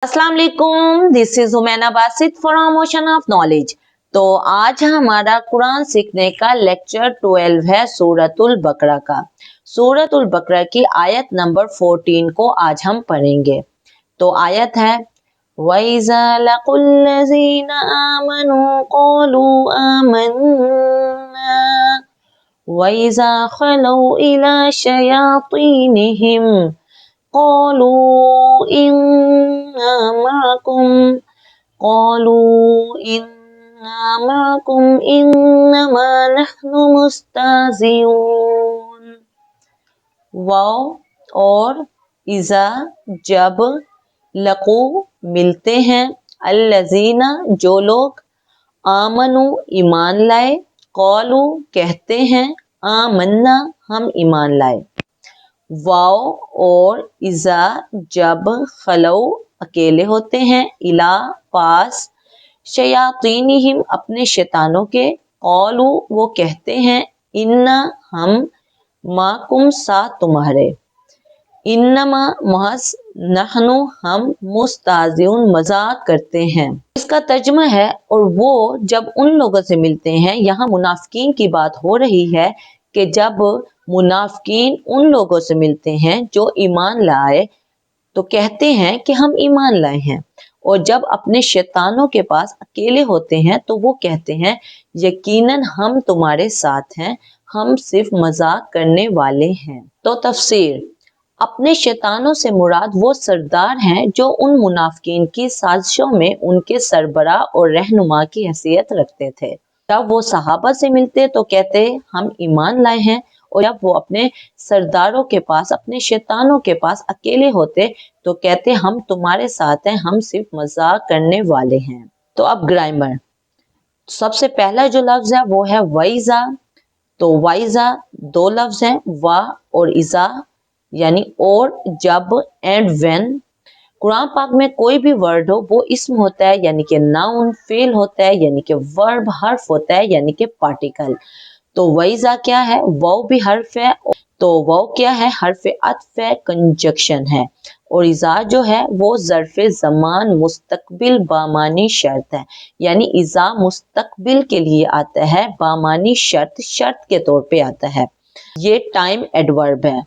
अस्सलाम वालेकुम, this is हुमैना Basit from ocean of knowledge. तो आज हमारा कुरान सीखने का लेक्चर 12 है सूरतुल बकरा का। सूरतुल बकरा की आयत नंबर 14 को आज हम पढ़ेंगे। तो आयत है वइज़ा लक़ुल्लज़ीना आमनू क़ालू आमन्ना वइज़ा ख़लौ इला शयातीनिहिम क़ालू इन्ना मअकुम इन्नमा नहनु मुस्ताज़िऊन। वाव और इज़ा जब, लक़ू मिलते हैं, अल्लज़ीना जो लोग, आमनु ईमान लाए, क़ालू कहते हैं, आमन्ना हम ईमान लाए। वाव और इज़ा जब, खलो अकेले होते हैं, इला पास, शयातीनिहिम अपने शैतानों के, क़ालू वो कहते हैं, इन्ना हम, माकुम साथ तुम्हारे, इन्नमा महज, नहनु हम, मुस्ताज़िऊन मजाक करते हैं। इसका तर्जुमा है और वो जब उन लोगों से मिलते हैं, यहाँ मुनाफिकीन की बात हो रही है कि जब मुनाफिकीन उन लोगों से मिलते हैं जो ईमान लाए तो कहते हैं कि हम ईमान लाए हैं, और जब अपने शैतानों के पास अकेले होते हैं तो वो कहते हैं यकीनन हम तुम्हारे साथ हैं, हम सिर्फ मजाक करने वाले हैं। तो तफसीर, अपने शैतानों से मुराद वो सरदार हैं जो उन मुनाफिकीन की साजिशों में उनके सरबरा और रहनुमा की हैसियत रखते थे। जब वो सहाबा से मिलते तो कहते हम ईमान लाए हैं, और जब वो अपने सरदारों के पास, अपने शैतानों के पास अकेले होते तो कहते हम तुम्हारे साथ हैं, हम सिर्फ मजाक करने वाले हैं। तो अब ग्रामर, सबसे पहला जो लफ्ज है वो है वइज़ा। तो वाइज़ा दो लफ्ज हैं, वा और इज़ा, यानी और, जब एंड व्हेन। कुरान पाक में कोई भी वर्ड हो वो इस्म होता है यानी कि नाउन, फेल होता है यानी कि वर्ब, हर्फ होता है यानी कि पार्टिकल। तो वइज़ा क्या है, वाव भी हर्फ है, तो वाव क्या है, हर्फ अत्फ है, कंजक्शन है। और इज़ा जो है वो ज़र्फ़ ज़मान मुस्तकबिल बामानी शर्त है, यानी इज़ा मुस्तकबिल के लिए आता है, बामानी शर्त, शर्त के तौर पे आता है। ये टाइम एडवर्ब है,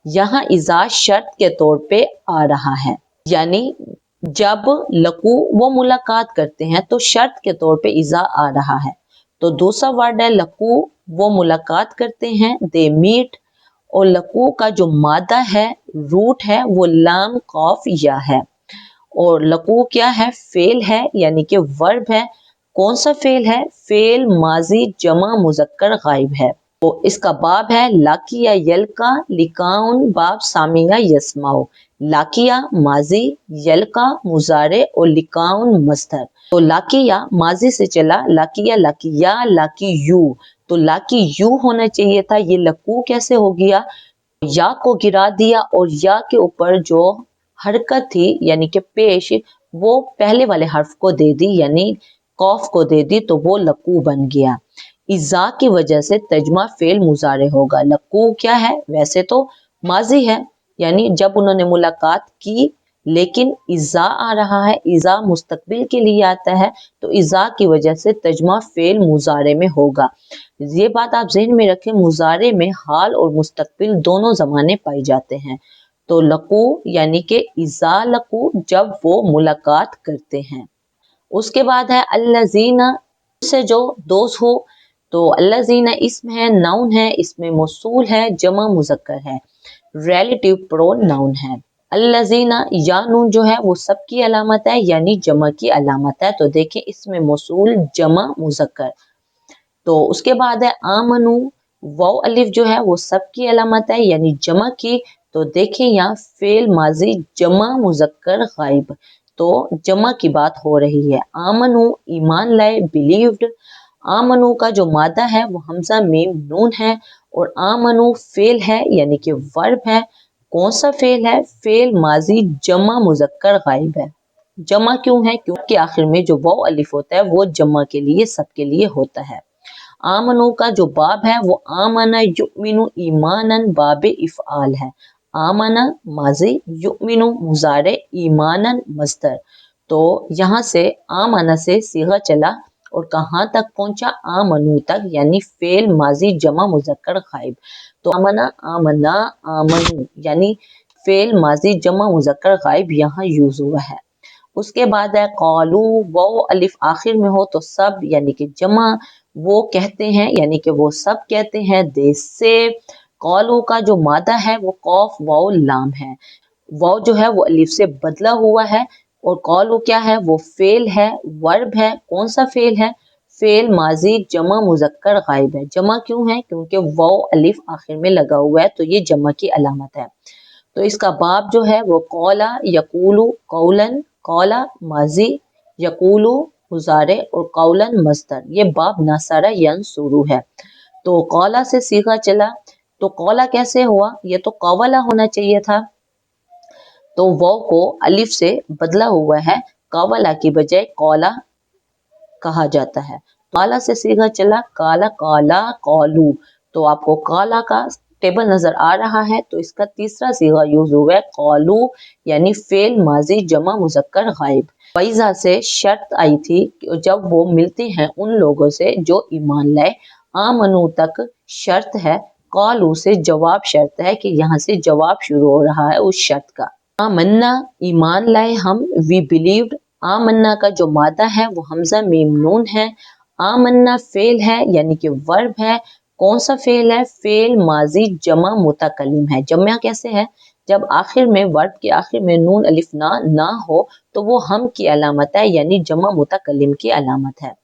यहाँ इज़ा शर्त के तौर पे आ रहा है, यानी जब लकू वो मुलाकात करते हैं तो शर्त के तौर पे इज़ा आ रहा है। तो दूसरा वर्ड है लकू, वो मुलाकात करते हैं, दे मीट, और लकू का जो मादा है, रूट है, वो लाम कॉफ या है। और लकू क्या है, फेल है यानी कि वर्ब है। कौन सा फेल है, फेल माजी जमा मुजक्कर गायब है। तो इसका बाब है लाकिया यलका लिकाउन बाब सामिया यस्माओ। लाकिया माजी, यलका मुजारे और लिकाउन मस्तर। तो लाकिया माजी से चला, लाकिया लाकिया लाकी यू, तो लाकी यू होना चाहिए था, ये लकू कैसे हो गया, या को गिरा दिया और या के ऊपर जो हरकत थी यानी कि पेश, वो पहले वाले हर्फ को दे दी यानी कौफ को दे दी, तो वो लकू बन गया। इज़ा की वजह से तर्जुमा फेल मुजारे होगा। लकू क्या है, वैसे तो माजी है यानी जब उन्होंने मुलाकात की, लेकिन इज़ा आ रहा है, इज़ा मुस्तकबिल के लिए आता है, तो इज़ा की वजह से तर्जुमा फेल मुजारे में होगा। ये बात आप ज़हन में रखें, मुजारे में हाल और मुस्तकबिल दोनों ज़माने पाए जाते हैं। तो लकू यानी कि इज़ा लकू, जब वो मुलाकात करते हैं। उसके बाद है अल्लज़ीना, से जो दोस्त हो, तो अल्लज़ीना इसम है, नाउन है, इसमें मौसूल है, जमा मुज़क्कर है, रिलेटिव प्रोनाउन है। अल्लज़ीना या नून जो है वो सब की अलामत है यानी जमा की अलामत है, तो देखें इसमें मौसूल जमा मुज़क्कर। तो उसके बाद है आमनु, वाव अलिफ जो है वो सब की अलामत है यानी जमा की, तो देखें यहाँ फेल माजी जमा मुज़क्कर गायब, तो जमा की बात हो रही है। आमनु ईमान लाए, बिलीव्ड। आमनु का जो मादा है वो हमजा मीम नून है, और आमनु फेल है यानी कि वर्ब है। कौन सा फेल है, फेल माजी जमा मुज़क्कर गायब है। जमा क्यों है, क्योंकि आखिर में जो वाव अलिफ होता है वो जमा के लिए, सबके लिए होता है। आमनु का जो बाब है वो आमना युमिनु ईमानन बाब इफ़आल है। आमना माजी, युमिनु मुजारे, ईमानन मस्दर। तो यहाँ से आमना से सीगा चला और कहाँ तक पहुंचा, आमनु तक, यानी फेल माजी जमा मुजक्कर गायब। तो आमना, आमना, आमनु यानी फेल माजी जमा मुजक्कर गायब यहाँ यूज हुआ है। उसके बाद है कौलू, वो अलिफ आखिर में हो तो सब यानी कि जमा, वो कहते हैं यानी कि वो सब कहते हैं, देश से। कौलू का जो मादा है वो कौफ वाउ लाम है। वाउ जो है वो अलिफ से बदला हुआ है और कौलू क्या है, वो फेल है, वर्ब है। कौन सा फेल है, फेल माजी जमा मुजक्कर गायब है। जमा क्यों है, क्योंकि वाउ अलिफ आखिर में लगा हुआ है, तो ये जमा की अलामत है। तो इसका बाब जो है वो कौला यकूलू कौलन, कौला माजी, यकूलू मुजारे और कौलन मस्दर। ये बाब नासारा यंसुरू है। तो कौला से सीखा चला, तो कौला कैसे हुआ, ये तो कौवला होना चाहिए था, तो वो को अलिफ से बदला हुआ है, कौवला की बजाय कौला कहा जाता है। काला से सीखा चला, काला काला कौलू। तो आपको काला का टेबल नजर आ रहा है, तो इसका तीसरा सीगा यूज हुआ है कौलू, यानी फेल माजी जमा मुजक्कर गायब। फैजा से शर्त आई थी जब वो मिलते हैं उन लोगों से जो ईमान लाए। आमनु तक शर्त है, कौलू से जवाब शर्त है कि यहाँ से जवाब शुरू हो रहा है उस शर्त का। आमन्ना ईमान लाए हम, वी बिलीव्ड। आमन्ना का जो मादा है वो हमजा मीम नून है। आमन्ना फेल है यानी कि वर्ब है। कौन सा फेल है, फेल माजी जमा मुतकल्लिम है। जमा कैसे है, जब आखिर में वर्ब के आखिर में नून अलिफ ना हो तो वो हम की अलामत है, यानी जमा मुतकल्लिम की अलामत है।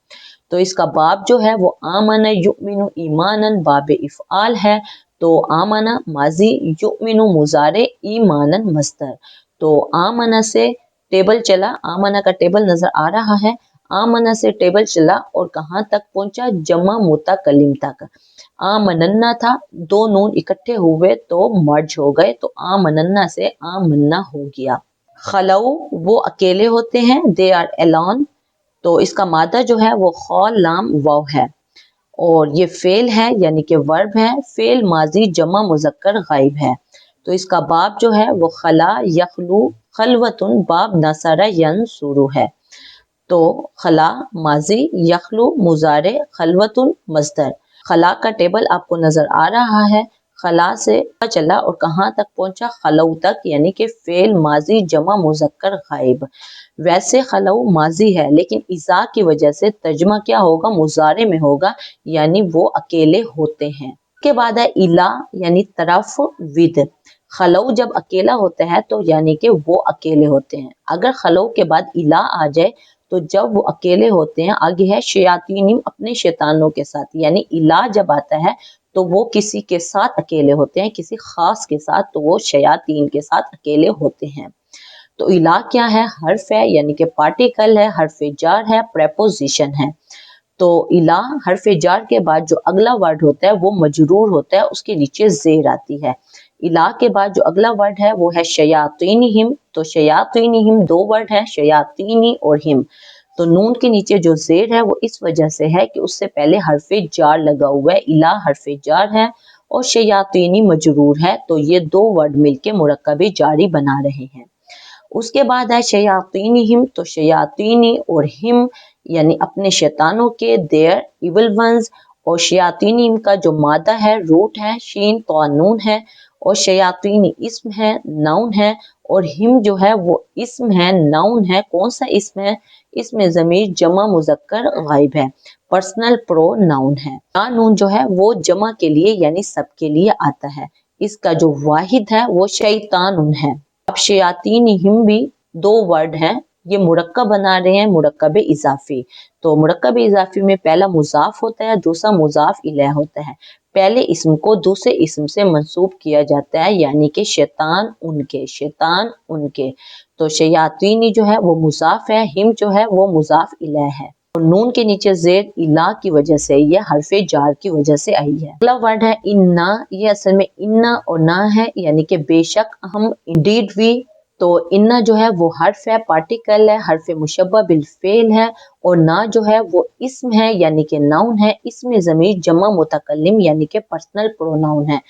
तो इसका बाब जो है वो आमना युमिनु ईमानन, बाब इफ़आल है। तो आमना माजी, युमिनु मुजारे, ईमानन मस्दर। तो आमना से टेबल चला, आमना का टेबल नजर आ रहा है। आमना से टेबल चला और कहाँ तक पहुंचा, जमा मुतकल्लिम तक। आमनन्ना था, दो नून इकट्ठे हुए तो मर्ज हो गए, तो आमनन्ना से आमन्ना हो गया। खलऊ वो अकेले होते हैं, दे आर एलोन। तो इसका मादा जो है वो खौल लाम वाव है और ये फेल है यानी कि वर्ब है। फेल माजी जमा मुजक्कर गायब है। तो इसका बाब जो है वो खला यखलू खलवतुन, बाब नसरा यंसुरू है। तो खला माजी, यखलू मुजारे, खलवतुन मस्दर। खला का टेबल आपको नजर आ रहा है। खला से चला और कहाँ तक पहुंचा, खलऊ तक, यानी कि फेल माजी जमा मुजक्कर गायब। वैसे खलऊ माजी है लेकिन इज़ा की वजह से तर्जमा क्या होगा, मुजारे में होगा, यानी वो अकेले होते हैं। के बाद है इला यानी तरफ, विद। खलऊ जब अकेला होता है तो यानी कि वो अकेले होते हैं। अगर खलऊ के बाद इला आ जाए तो जब वो अकेले होते हैं, आगे है शयातीनिम, अपने शैतानों के साथ, यानी इला जब आता है तो वो किसी के साथ अकेले होते हैं, किसी खास के साथ, तो वो शयातीन के साथ अकेले होते हैं। तो इला क्या है, हर्फ है यानी कि पार्टिकल है, हर्फ जार है, प्रेपोजिशन है। तो इला हर्फ जार के बाद जो अगला वर्ड होता है वो मजरूर होता है, उसके नीचे जेर आती है। इला के बाद जो अगला वर्ड है वो है शयातीनिहिम। तो शयातीनिहिम दो वर्ड है, शयातीनी और हिम। तो नून के नीचे जो जेर है वो इस वजह से है कि उससे पहले हर्फे जार लगा हुआ है। इला हर्फे जार है और शयातीनी मजरूर है, तो ये दो वर्ड मिलके मुरक्कबे जारी बना रहे हैं। उसके बाद है शयातीनिहिम। तो शयातीनी और हिम यानी अपने शैतानों के, देयर इविल वंस। और शयातीनिम का जो मादा है रूट है, शीन तो नून है, और शयातीनी इसम है, नाउन है, और हिम जो है वो इसम है, नाउन है। कौन सा इसम है, इसमें ज़मीर जमा मुजक्कर गायब है, पर्सनल प्रो नाउन है। नून जो है वो जमा के लिए यानी सबके लिए आता है। इसका जो वाहिद है वो शैतानुन है। अब शयातीनिहिम भी दो वर्ड हैं, ये मुरक्कब बना रहे हैं, मुरक्कब इजाफी। तो मुरक्कब इजाफी में पहला मुजाफ होता है, दूसरा मुजाफ इलैह होता है। पहले इसम को दूसरे इसम से मंसूब किया जाता है, यानी कि शैतान उनके, शैतान उनके। तो शयातीनी जो है वो मुजाफ है, हिम जो है वो मुजाफ इलैह है। और नून के नीचे जेर इला की वजह से, ये हरफे जार की वजह से आई है। अगला वर्ड है इन्ना। ये असल में इन्ना और ना है, यानी कि बेशक हम, इंडीड वी। तो इन्ना जो है वो हर्फ है, पार्टिकल है, हर्फ मुशब्बह बिल फेल है। और ना जो है वो इसम है यानी कि नाउन है, इसमें ज़मीर जमा मुतकल्लिम यानी कि पर्सनल प्रोनाउन है।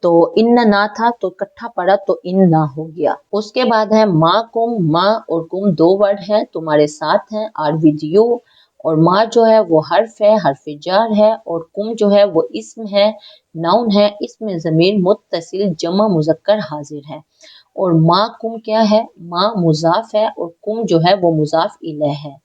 تو ان نہ تھا تو اکٹھا پڑا تو ان نہ ہو گیا۔ اس کے بعد ہے ما کم، ما اور کم دو ورڈ ہیں تمہارے ساتھ ہیں آر ود یو، اور ما جو ہے وہ حرف ہے، حرف جار ہے، اور کم جو ہے وہ اسم ہے، ناؤن ہے، اس میں ضمیر متصل جمع مذکر حاضر ہے۔ اور ما کم کیا ہے؟ ما مضاف ہے اور کم جو ہے وہ مضاف الیہ ہے،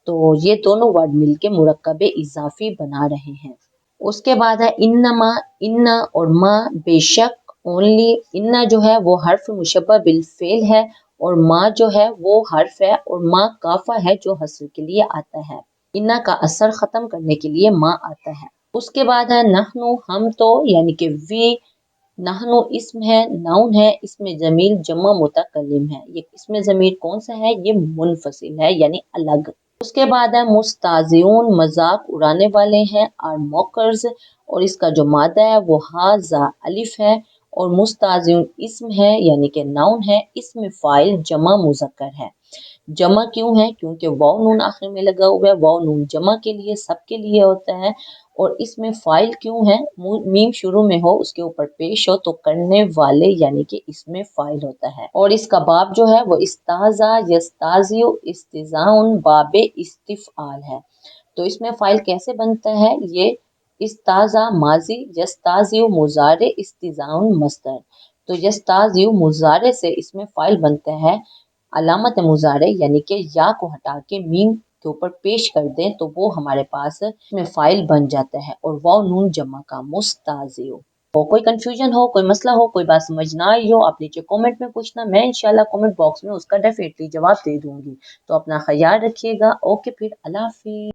تو یہ دونوں ورڈ مل کے مرکب اضافی بنا رہے ہیں۔ اس کے بعد ہے انما، ان اور ما بے شک، اونلی، ان جو ہے وہ حرف مشبہ بالفعل ہے، اور ما جو ہے وہ حرف ہے، اور ما کافہ ہے جو حصر کے لیے آتا ہے، ان کا اثر ختم کرنے کے لیے ما آتا ہے۔ اس کے بعد ہے نحنو، ہم تو، یعنی کہ وی، نحنو اسم ہے، ناؤن ہے، اس میں ضمیر جمع متکلم ہے، یہ اس میں ضمیر کون سا ہے؟ یہ منفصل ہے یعنی الگ۔ اس کے بعد ہے مستہزئون، مذاق اڑانے والے ہیں، آر موکرز، اور اس کا جو مادہ ہے وہ ہا زا الف ہے، اور مستہزئون اسم ہے یعنی کہ ناؤن ہے، اس میں فاعل جمع مذکر ہے۔ جمع کیوں ہے؟ کیونکہ واو نون آخر میں لگا ہوا ہے، واو نون جمع کے لیے، سب کے لیے ہوتا ہے، اور اس میں فاعل کیوں ہے؟ میم شروع میں ہو، اس کے اوپر پیش ہو تو کرنے والے یعنی کہ اس میں فاعل ہوتا ہے۔ اور اس کا باب جو ہے وہ استہزا یستہزئ استہزاء باب استفعال ہے، تو اس میں فاعل کیسے بنتا ہے؟ یہ استہزا ماضی، یستہزئ مضارع، استہزاء مصدر، تو یستہزئ مضارع سے اس میں فاعل بنتا ہے علامت مضارع، یعنی کہ یا کو ہٹا کے میم کے اوپر پیش کر دیں تو وہ ہمارے پاس اس میں فاعل بن جاتا ہے، اور واو نون جمع کا مستہزئ۔ کوئی کنفیوژن ہو، کوئی مسئلہ ہو، کوئی بات سمجھ نہ آئی ہو، آپ نیچے کومنٹ میں پوچھنا، میں انشاءاللہ کومنٹ باکس میں اس کا ڈیفینیٹلی جواب دے دوں گی۔ تو اپنا خیال رکھیے گا، اوکے پھر اللہ حافظ۔